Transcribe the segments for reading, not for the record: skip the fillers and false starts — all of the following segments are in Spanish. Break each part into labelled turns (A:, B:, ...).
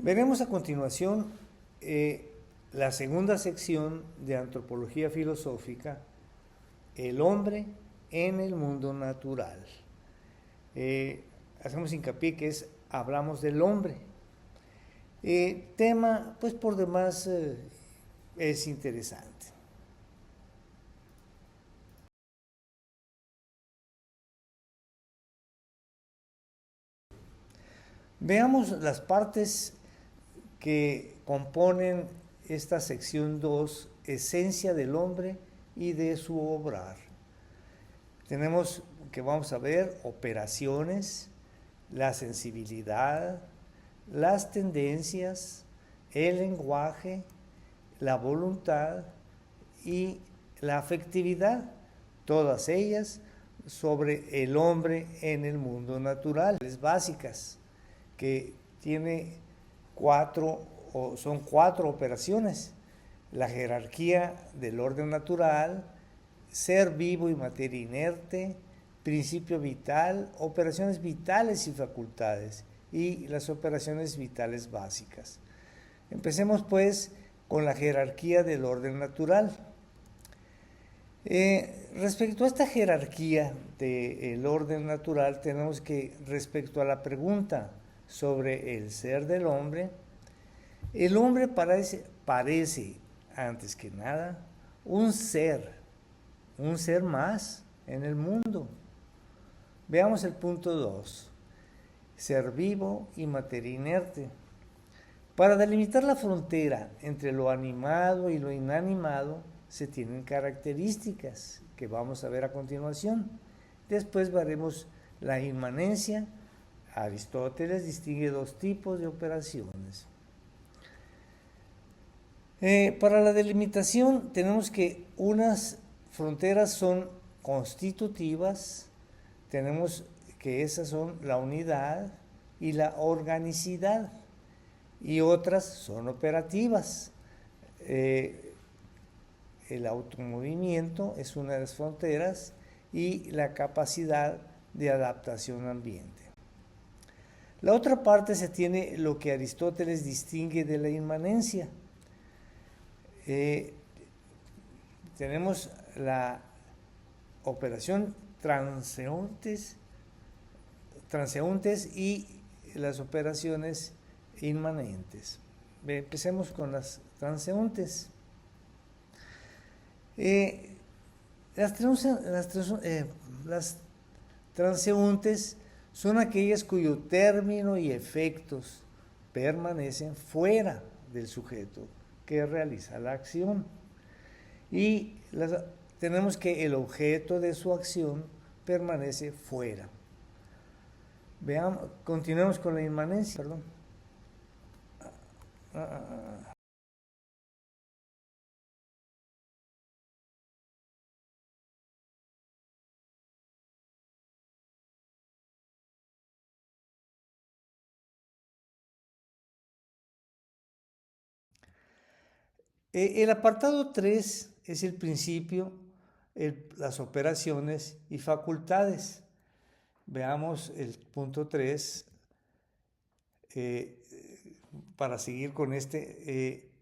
A: Veremos a continuación la segunda sección de Antropología Filosófica, el hombre en el mundo natural. Hacemos hincapié que hablamos del hombre. Tema, pues por demás, es interesante. Veamos las partes que componen esta sección 2, esencia del hombre y de su obrar. Tenemos que vamos a ver operaciones, la sensibilidad, las tendencias, el lenguaje, la voluntad y la afectividad, todas ellas sobre el hombre en el mundo natural. Básicas que tiene son cuatro operaciones: la jerarquía del orden natural, ser vivo y materia inerte, principio vital, operaciones vitales y facultades, y las operaciones vitales básicas. Empecemos pues con la jerarquía del orden natural. Respecto a esta jerarquía del orden natural, tenemos que, respecto a la pregunta sobre el ser del hombre, el hombre parece antes que nada, un ser más en el mundo. Veamos el punto 2, ser vivo y materia inerte. Para delimitar la frontera entre lo animado y lo inanimado, se tienen características que vamos a ver a continuación. Después veremos la inmanencia. Aristóteles distingue dos tipos de operaciones. Para la delimitación tenemos que unas fronteras son constitutivas, tenemos que esas son la unidad y la organicidad, y otras son operativas. El automovimiento es una de las fronteras y la capacidad de adaptación al ambiente. La otra parte se tiene lo que Aristóteles distingue de la inmanencia. Tenemos la operación transeúntes y las operaciones inmanentes. Empecemos con las transeúntes. Las transeúntes son aquellas cuyo término y efectos permanecen fuera del sujeto que realiza la acción. Y tenemos que el objeto de su acción permanece fuera. Continuemos con la inmanencia. El apartado 3 es el principio, las operaciones y facultades. Veamos el punto 3. Para seguir con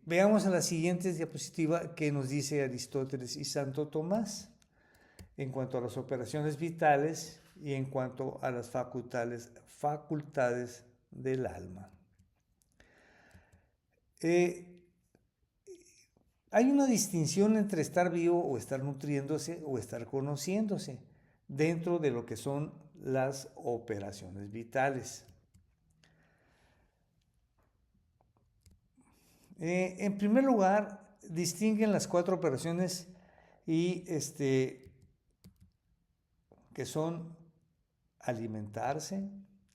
A: veamos en la siguiente diapositiva qué nos dice Aristóteles y Santo Tomás en cuanto a las operaciones vitales y en cuanto a las facultades del alma. Hay una distinción entre estar vivo o estar nutriéndose o estar conociéndose dentro de lo que son las operaciones vitales. En primer lugar, distinguen las cuatro operaciones y que son alimentarse,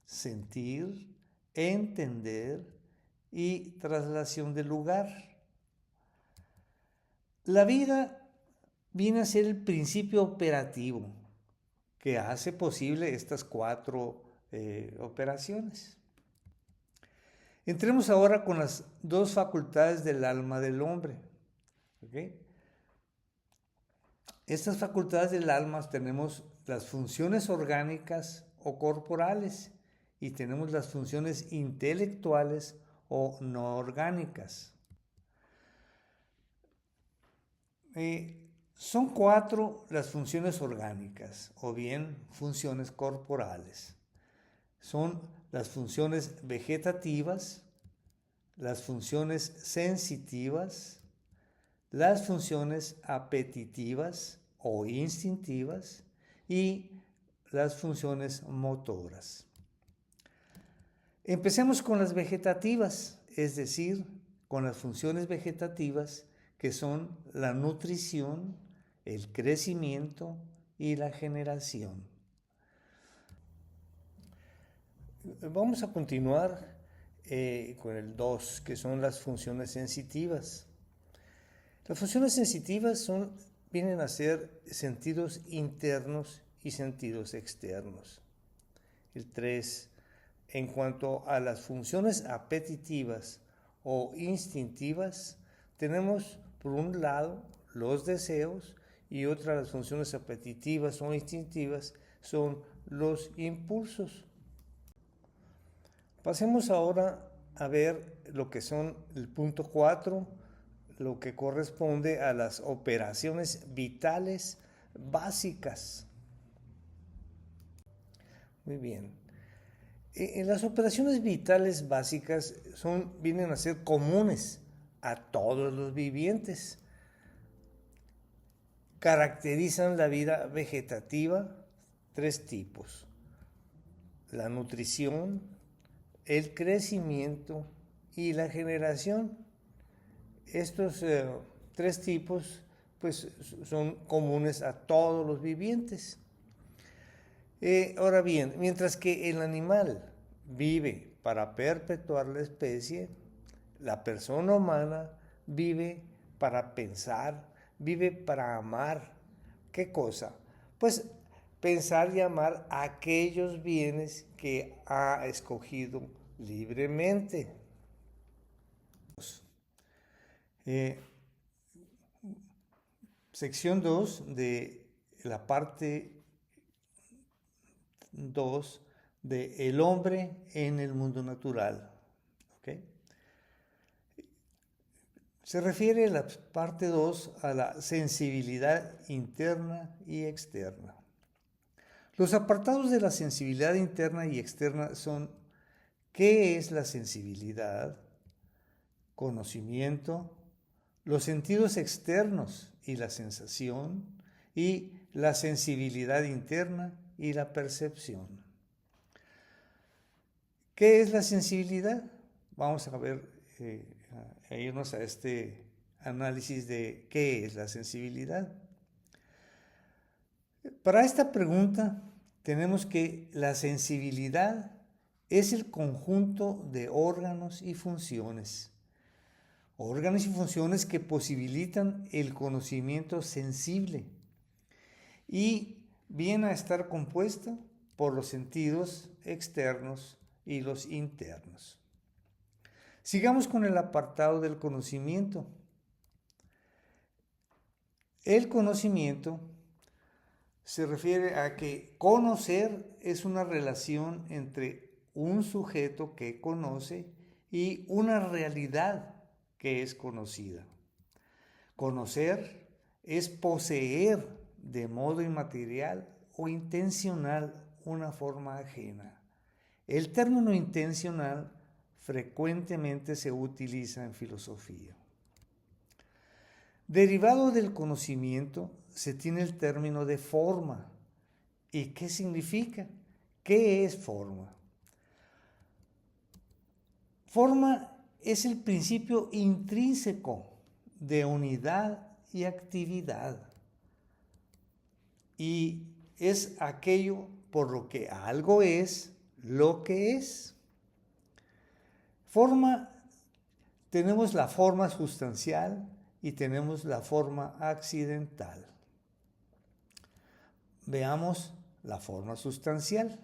A: sentir, entender y traslación del lugar. La vida viene a ser el principio operativo que hace posible estas cuatro operaciones. Entremos ahora con las dos facultades del alma del hombre. ¿Okay? Estas facultades del alma tenemos las funciones orgánicas o corporales y tenemos las funciones intelectuales o no orgánicas. Son 4 las funciones orgánicas o bien funciones corporales. Son las funciones vegetativas, las funciones sensitivas, las funciones apetitivas o instintivas y las funciones motoras. Empecemos con las vegetativas, es decir, con las funciones vegetativas que son la nutrición, el crecimiento y la generación. Vamos a continuar con el 2, que son las funciones sensitivas. Las funciones sensitivas vienen a ser sentidos internos y sentidos externos. El 3, en cuanto a las funciones apetitivas o instintivas, tenemos por un lado los deseos y otra las funciones apetitivas o instintivas son los impulsos. Pasemos ahora a ver lo que son el punto 4, lo que corresponde a las operaciones vitales básicas. Muy bien. Las operaciones vitales básicas vienen a ser comunes a todos los vivientes. Caracterizan la vida vegetativa 3 tipos: la nutrición, el crecimiento y la generación. Estos 3 tipos pues, son comunes a todos los vivientes. Ahora bien, mientras que el animal vive para perpetuar la especie, la persona humana vive para pensar, vive para amar. ¿Qué cosa? Pues pensar y amar aquellos bienes que ha escogido libremente. Sección 2 de la parte 2 de el hombre en el mundo natural. ¿Okay? Se refiere la parte 2 a la sensibilidad interna y externa. Los apartados de la sensibilidad interna y externa son: ¿qué es la sensibilidad? Conocimiento, los sentidos externos y la sensación, y la sensibilidad interna y la percepción. ¿Qué es la sensibilidad? Vamos a ver, a irnos a este análisis de qué es la sensibilidad. Para esta pregunta tenemos que la sensibilidad es el conjunto de órganos y funciones. Órganos y funciones que posibilitan el conocimiento sensible y viene a estar compuesto por los sentidos externos y los internos. Sigamos con el apartado del conocimiento. El conocimiento se refiere a que conocer es una relación entre un sujeto que conoce y una realidad que es conocida. Conocer es poseer de modo inmaterial o intencional una forma ajena. El término intencional frecuentemente se utiliza en filosofía. Derivado del conocimiento se tiene el término de forma. ¿Y qué significa? ¿Qué es forma? Forma es el principio intrínseco de unidad y actividad. Y es aquello por lo que algo es lo que es. Forma, tenemos la forma sustancial y tenemos la forma accidental. Veamos la forma sustancial.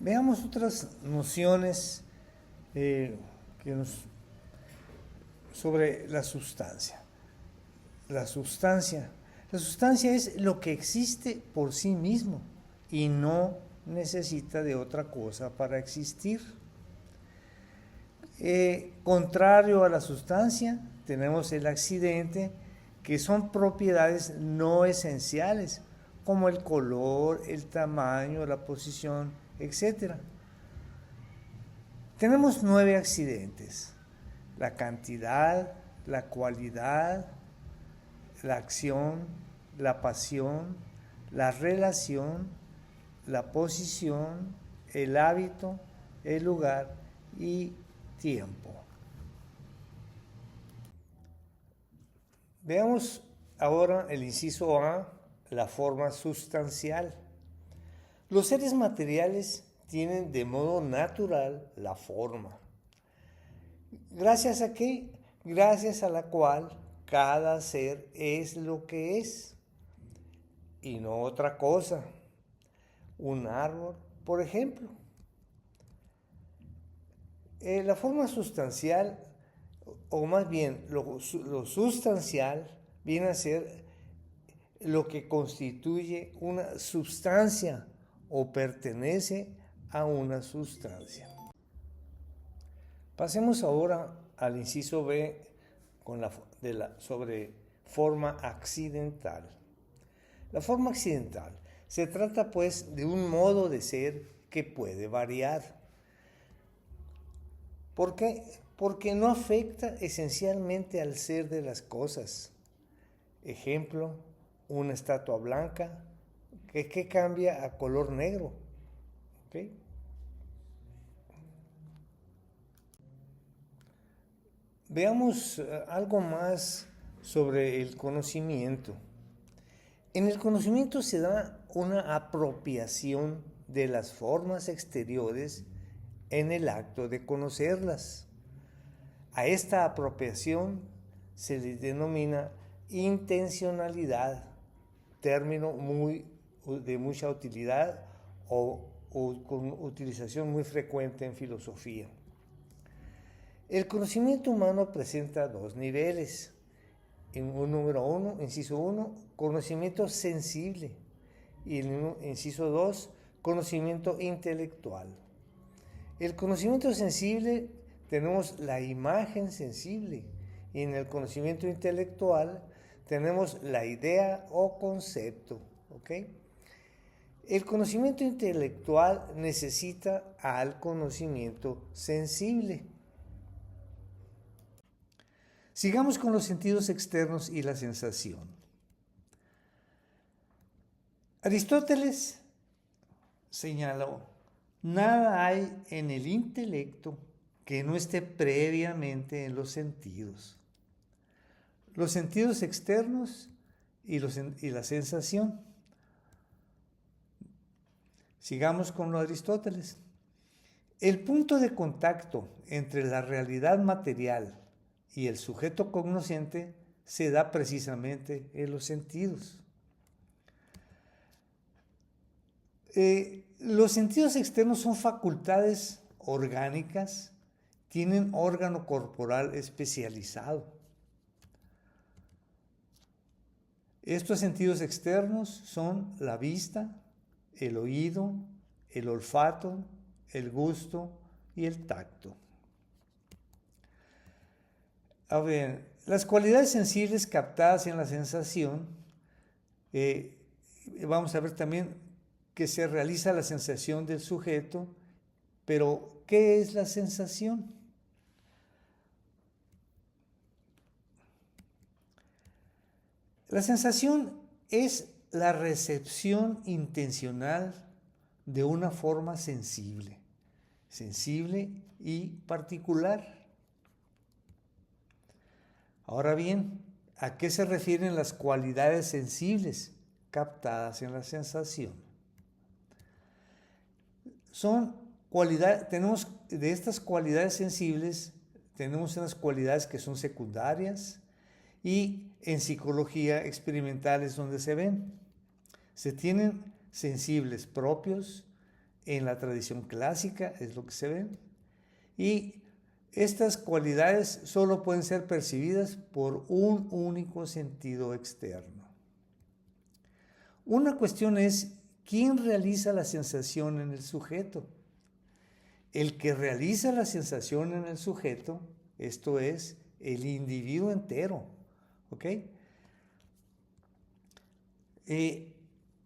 A: Veamos otras nociones sobre la sustancia. La sustancia es lo que existe por sí mismo y no necesita de otra cosa para existir. Contrario a la sustancia, tenemos el accidente, que son propiedades no esenciales, como el color, el tamaño, la posición, etc. Tenemos 9 accidentes: la cantidad, la cualidad, la acción, la pasión, la relación, la posición, el hábito, el lugar y tiempo. Veamos ahora el inciso A, la forma sustancial. Los seres materiales tienen de modo natural la forma. ¿Gracias a qué? Gracias a la cual cada ser es lo que es y no otra cosa. Un árbol, por ejemplo. La forma sustancial, o más bien lo sustancial, viene a ser lo que constituye una sustancia o pertenece a una sustancia. Pasemos ahora al inciso B sobre forma accidental. La forma accidental se trata pues de un modo de ser que puede variar. ¿Por qué? Porque no afecta esencialmente al ser de las cosas. Ejemplo, una estatua blanca que cambia a color negro. ¿Okay? Veamos algo más sobre el conocimiento. En el conocimiento se da una apropiación de las formas exteriores en el acto de conocerlas. A esta apropiación se le denomina intencionalidad, término de mucha utilidad o con utilización muy frecuente en filosofía. El conocimiento humano presenta 2 niveles. En un número 1, inciso 1, conocimiento sensible, y en el inciso 2, conocimiento intelectual. El conocimiento sensible tenemos la imagen sensible, y en el conocimiento intelectual tenemos la idea o concepto. ¿Okay? El conocimiento intelectual necesita al conocimiento sensible. Sigamos con los sentidos externos y la sensación. Aristóteles señaló: nada hay en el intelecto que no esté previamente en los sentidos. Los sentidos externos y la sensación. Sigamos con lo de Aristóteles. El punto de contacto entre la realidad material y el sujeto cognoscente se da precisamente en los sentidos. Los sentidos externos son facultades orgánicas, tienen órgano corporal especializado. Estos sentidos externos son la vista, el oído, el olfato, el gusto y el tacto. A ver, las cualidades sensibles captadas en la sensación, vamos a ver también que se realiza la sensación del sujeto, pero ¿qué es la sensación? La sensación es la recepción intencional de una forma sensible y particular. Ahora bien, ¿a qué se refieren las cualidades sensibles captadas en la sensación? Tenemos de estas cualidades sensibles, tenemos unas cualidades que son secundarias y en psicología experimental es donde se ven. Se tienen sensibles propios, en la tradición clásica es lo que se ven, y estas cualidades solo pueden ser percibidas por un único sentido externo. Una cuestión es, ¿quién realiza la sensación en el sujeto? el que realiza la sensación en el sujeto, esto es, el individuo entero, ¿ok?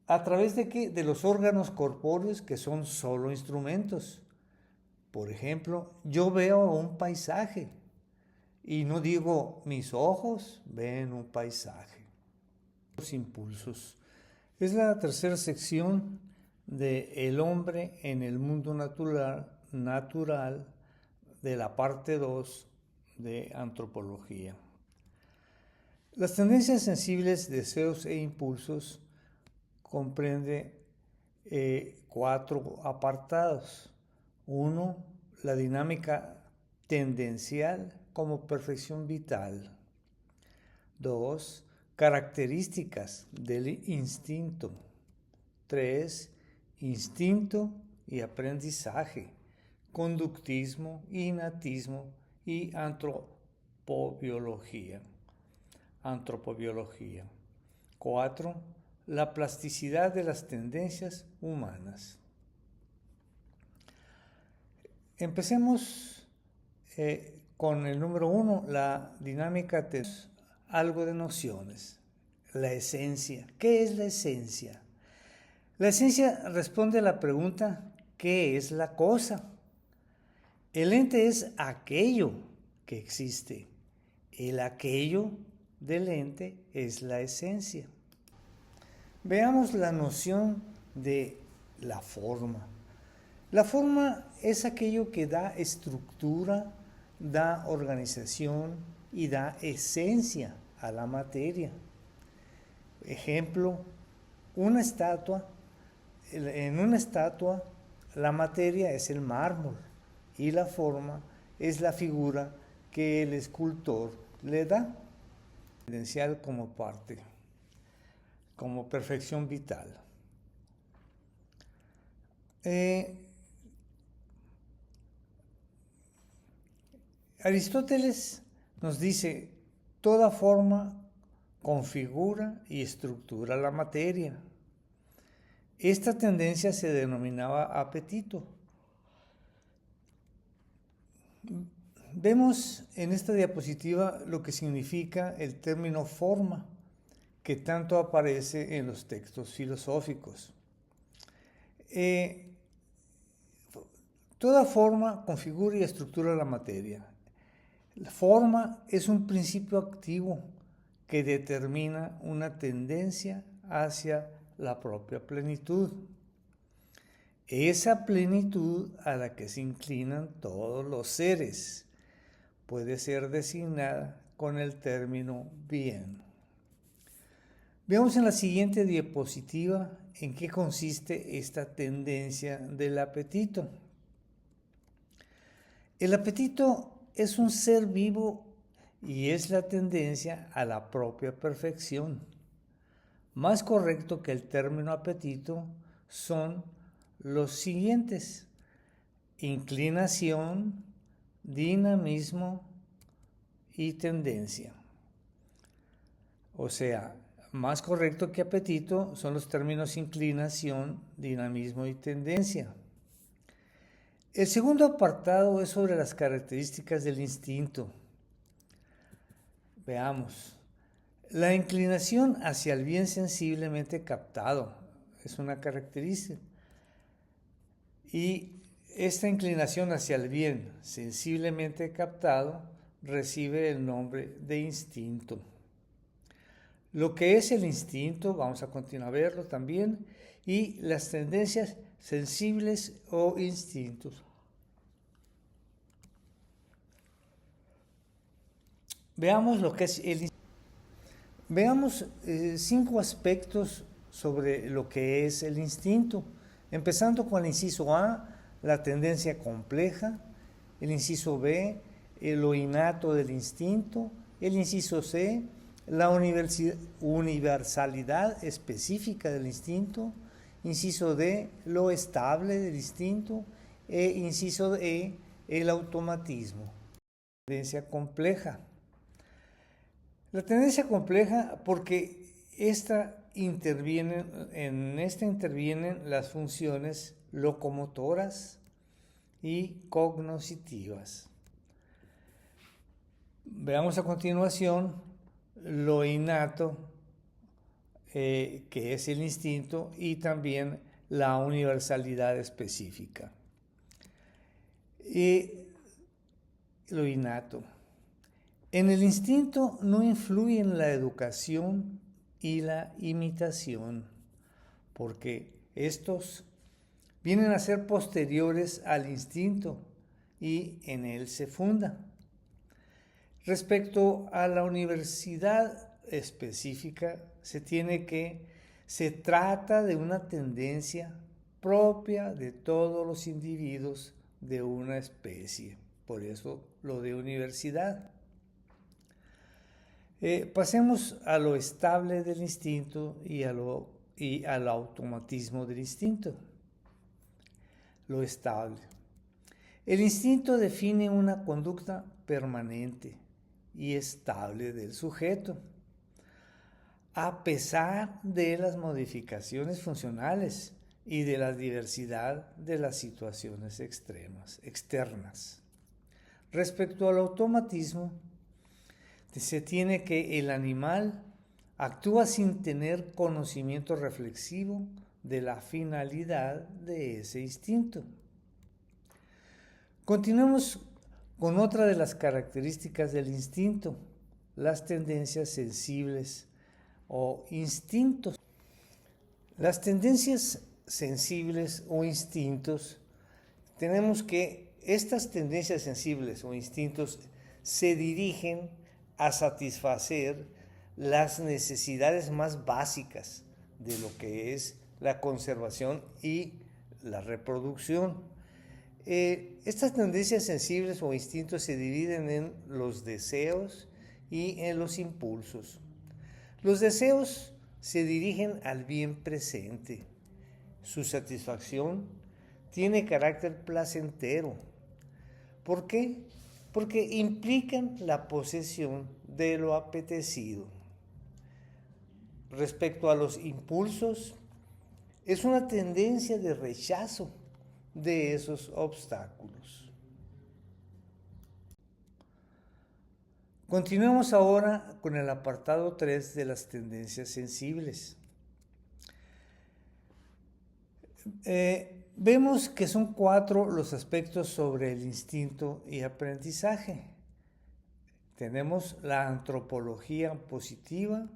A: ¿A través de qué? De los órganos corpóreos que son solo instrumentos. Por ejemplo, yo veo un paisaje y no digo mis ojos ven un paisaje. Los impulsos. Es la tercera sección de El hombre en el mundo natural de la parte 2 de antropología. Las tendencias sensibles, deseos e impulsos comprende 4 apartados. 1. La dinámica tendencial como perfección vital. 2. Características del instinto. 3. Instinto y aprendizaje, conductismo, innatismo y antropobiología. 4. La plasticidad de las tendencias humanas. Empecemos con el número 1, la dinámica de algo de nociones. La esencia. ¿Qué es la esencia? La esencia responde a la pregunta, ¿qué es la cosa? El ente es aquello que existe. El aquello del ente es la esencia. Veamos la noción de la forma. La forma es aquello que da estructura, da organización y da esencia a la materia. Ejemplo, una estatua. En una estatua, la materia es el mármol y la forma es la figura que el escultor le da. Esencial como parte, como perfección vital. Aristóteles nos dice, toda forma configura y estructura la materia. Esta tendencia se denominaba apetito. Vemos en esta diapositiva lo que significa el término forma, que tanto aparece en los textos filosóficos. Toda forma configura y estructura la materia. La forma es un principio activo que determina una tendencia hacia la propia plenitud. Esa plenitud a la que se inclinan todos los seres puede ser designada con el término bien. Veamos en la siguiente diapositiva en qué consiste esta tendencia del apetito. El apetito es un ser vivo y es la tendencia a la propia perfección. Más correcto que el término apetito son los siguientes: inclinación, dinamismo y tendencia. O sea, más correcto que apetito son los términos inclinación, dinamismo y tendencia. El segundo apartado es sobre las características del instinto. Veamos. La inclinación hacia el bien sensiblemente captado es una característica. Y esta inclinación hacia el bien sensiblemente captado recibe el nombre de instinto. Lo que es el instinto, vamos a continuar a verlo también, y las tendencias sensibles o instintos. Veamos lo que es el instinto. Veamos 5 aspectos sobre lo que es el instinto, empezando con el inciso A, la tendencia compleja, el inciso B, lo innato del instinto, el inciso C, la universalidad específica del instinto, inciso D, lo estable del instinto, e inciso E, el automatismo. Tendencia compleja. La tendencia compleja porque en esta intervienen las funciones locomotoras, y cognoscitivas. Veamos a continuación lo innato, que es el instinto, y también la universalidad específica. Lo innato. En el instinto no influyen la educación y la imitación, porque estos vienen a ser posteriores al instinto y en él se funda. Respecto a la universidad específica, se trata de una tendencia propia de todos los individuos de una especie. Por eso lo de universidad. Pasemos a lo estable del instinto y al automatismo del instinto. Lo estable. El instinto define una conducta permanente y estable del sujeto, a pesar de las modificaciones funcionales y de la diversidad de las situaciones externas. Respecto al automatismo, se tiene que el animal actúa sin tener conocimiento reflexivo de la finalidad de ese instinto. Continuemos con otra de las características del instinto, las tendencias sensibles o instintos. Las tendencias sensibles o instintos, tenemos que estas tendencias sensibles o instintos se dirigen a satisfacer las necesidades más básicas de lo que es la conservación y la reproducción. Estas tendencias sensibles o instintos se dividen en los deseos y en los impulsos. Los deseos se dirigen al bien presente. Su satisfacción tiene carácter placentero. ¿Por qué? Porque implican la posesión de lo apetecido. Respecto a los impulsos, es una tendencia de rechazo de esos obstáculos. Continuemos ahora con el apartado 3 de las tendencias sensibles. Vemos que son 4 los aspectos sobre el instinto y aprendizaje. Tenemos la antropología positiva,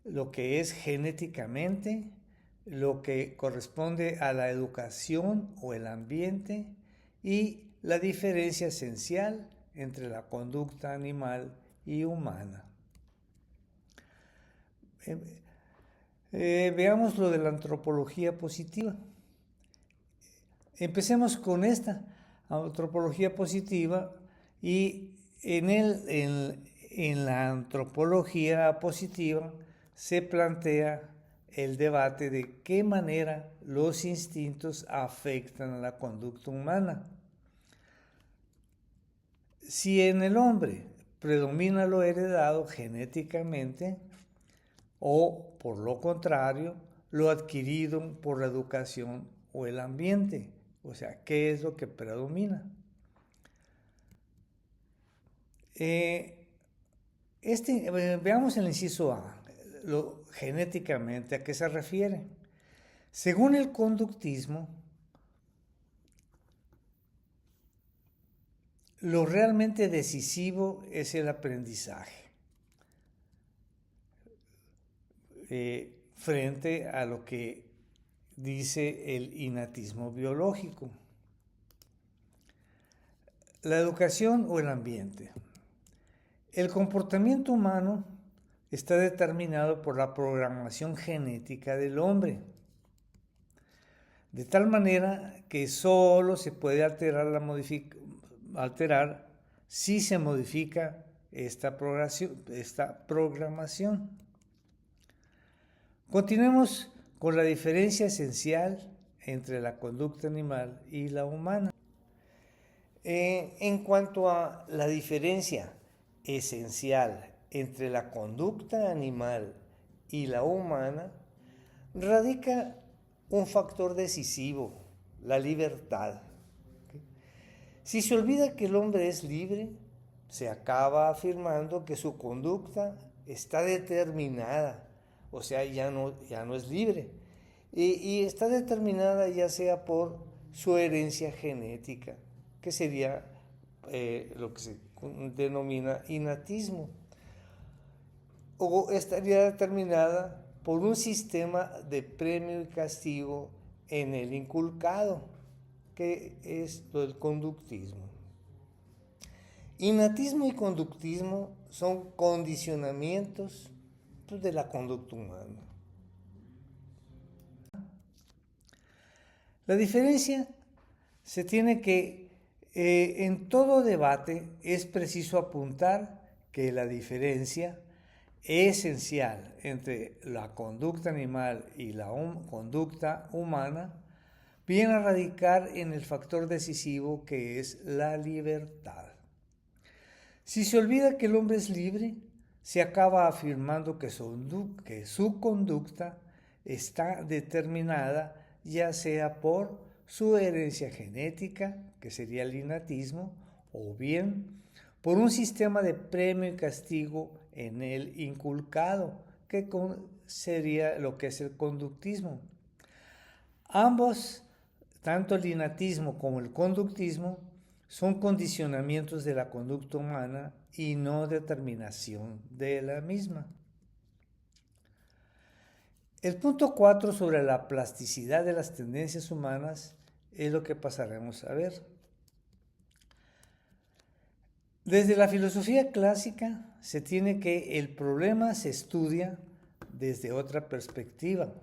A: lo que es genéticamente, lo que corresponde a la educación o el ambiente y la diferencia esencial entre la conducta animal y humana. Veamos lo de la antropología positiva. Empecemos con esta antropología positiva y en la antropología positiva se plantea el debate de qué manera los instintos afectan a la conducta humana. Si en el hombre predomina lo heredado genéticamente o, por lo contrario, lo adquirido por la educación o el ambiente, o sea, ¿qué es lo que predomina? Veamos el inciso A, genéticamente, ¿a qué se refiere? Según el conductismo, lo realmente decisivo es el aprendizaje, frente a lo que dice el innatismo biológico. La educación o el ambiente. El comportamiento humano está determinado por la programación genética del hombre, de tal manera que solo se puede alterar si se modifica esta programación. Continuemos con la diferencia esencial entre la conducta animal y la humana. En cuanto a la diferencia esencial entre la conducta animal y la humana, radica un factor decisivo la libertad. Si se olvida que el hombre es libre, se acaba afirmando que su conducta está determinada, o sea, ya no es libre. Y está determinada ya sea por su herencia genética, que sería lo que se denomina innatismo, o estaría determinada por un sistema de premio y castigo en el inculcado, que es lo del conductismo. Innatismo y conductismo son condicionamientos de la conducta humana. La diferencia se tiene que, en todo debate es preciso apuntar que la diferencia esencial entre la conducta animal y la conducta humana viene a radicar en el factor decisivo que es la libertad. Si se olvida que el hombre es libre, se acaba afirmando que su conducta está determinada ya sea por su herencia genética, que sería el innatismo, o bien por un sistema de premio y castigo en el inculcado, que sería lo que es el conductismo. Ambos, tanto el innatismo como el conductismo, son condicionamientos de la conducta humana y no determinación de la misma. El punto 4 sobre la plasticidad de las tendencias humanas es lo que pasaremos a ver. Desde la filosofía clásica se tiene que el problema se estudia desde otra perspectiva.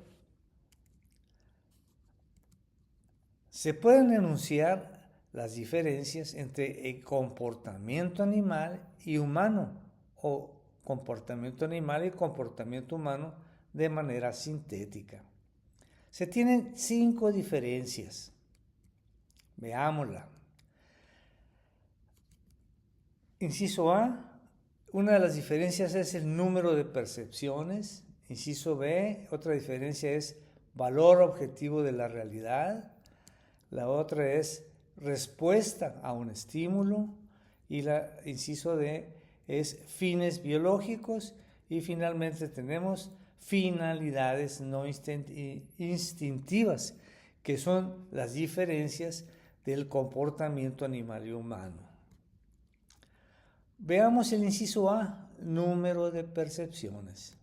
A: Se pueden enunciar las diferencias entre el comportamiento animal y humano, o comportamiento animal y comportamiento humano de manera sintética. Se tienen 5 diferencias. Veámosla. Inciso A, una de las diferencias es el número de percepciones. Inciso B, otra diferencia es valor objetivo de la realidad. La otra es respuesta a un estímulo. Y la inciso D es fines biológicos. Y finalmente tenemos finalidades no instintivas, que son las diferencias del comportamiento animal y humano. Veamos el inciso A, número de percepciones.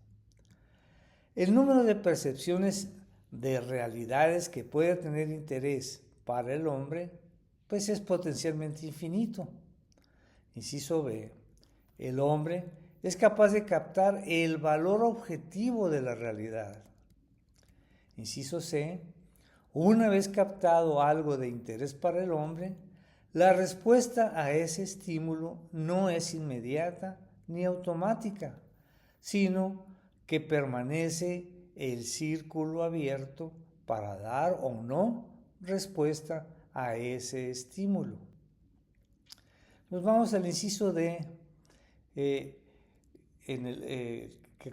A: El número de percepciones de realidades que puede tener interés para el hombre, pues es potencialmente infinito. Inciso B, el hombre es capaz de captar el valor objetivo de la realidad. Inciso C, una vez captado algo de interés para el hombre, la respuesta a ese estímulo no es inmediata ni automática, sino que permanece el círculo abierto para dar o no respuesta a ese estímulo. Nos vamos al inciso D, que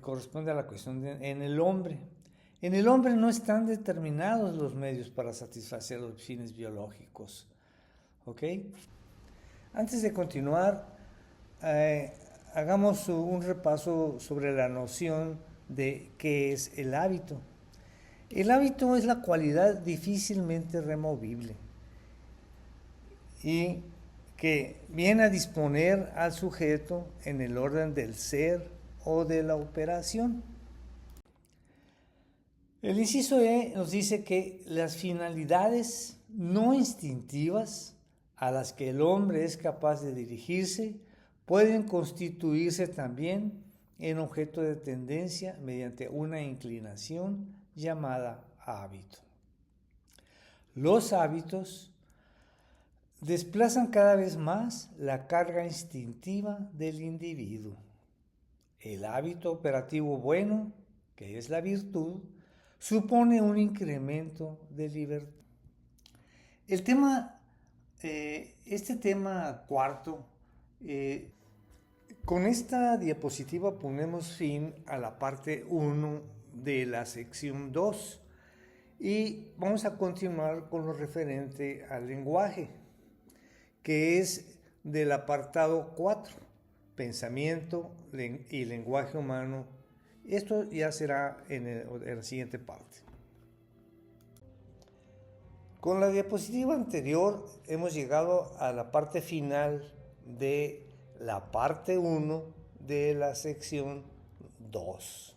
A: corresponde a la cuestión en el hombre. En el hombre no están determinados los medios para satisfacer los fines biológicos. ¿Ok? Antes de continuar, hagamos un repaso sobre la noción de qué es el hábito. El hábito es la cualidad difícilmente removible y que viene a disponer al sujeto en el orden del ser o de la operación. El inciso E nos dice que las finalidades no instintivas a las que el hombre es capaz de dirigirse pueden constituirse también en objeto de tendencia mediante una inclinación llamada hábito. Los hábitos desplazan cada vez más la carga instintiva del individuo. El hábito operativo bueno, que es la virtud, supone un incremento de libertad. Este tema cuarto, con esta diapositiva ponemos fin a la parte 1 de la sección 2 Y vamos a continuar con lo referente al lenguaje, que es del apartado 4, pensamiento y lenguaje humano. Esto ya será en la siguiente parte. Con la diapositiva anterior hemos llegado a la parte final de la parte 1 de la sección 2.